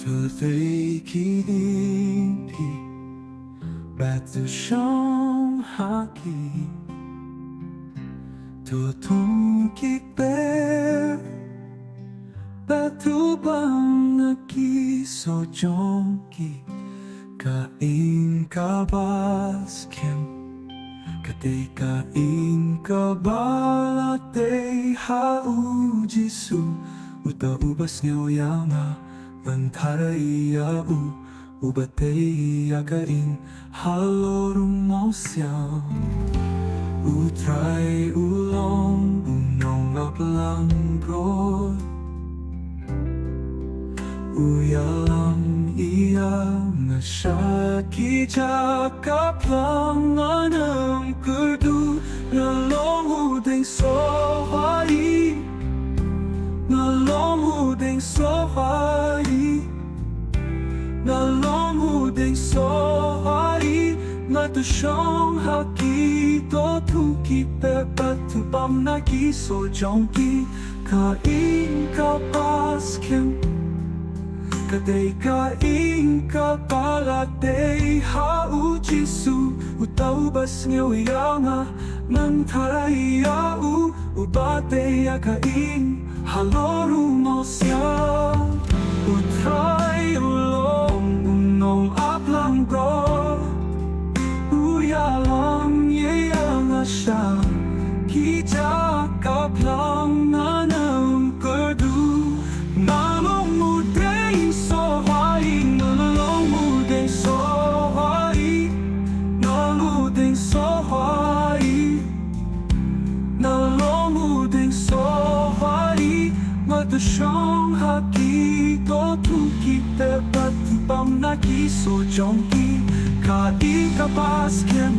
Thơ thấy khi đi thì bạt từ trong hạ kỳ thơ thung kik bé bạt thu băng na kỳ so trong kỳ ka in ka bas kem ka te ka in ka bala te ha u jisu uta ubas ngeo yama Mentara ubatei akain halorum mausiam Utrai ulong unong aplang brod Uyalam iya ngasaki jakaplang anam kerdu Nalong udeng sohari Nalong udeng sohari Nalong udeng sohari Ngatu shong haki to tu ki pepa tu bam na ki so jong ki Ka in ka pas kem Ka day ka in ka pala day ha u jisu Utau bas ngeo yanga Nang taray ya u Ubate ya ka in Haloru mo siya Utray ulong unong aplang bro Uyalang yeyang asya Kita kaplang nanang kerdu Nalong mudeng sohai Nalong mudeng sohai Naludeng sohai Nalong mudeng sohai Mata shong haki to tu ki te pat pam na ki so jong ki ka i ka pas kem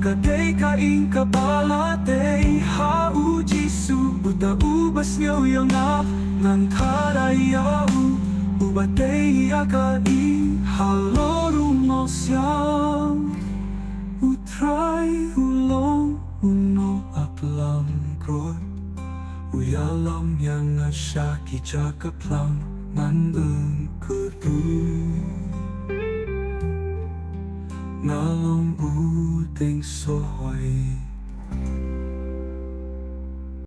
ka te ka in ka pala te ha u jisu buta ubas ngeo yang na ngan taray ya u ubate ya ka i haloru mo siyang utray ulong uno aplang krod Uyalam yang asya ki jakaplang nandeng kerdu Nalong udeng sohoi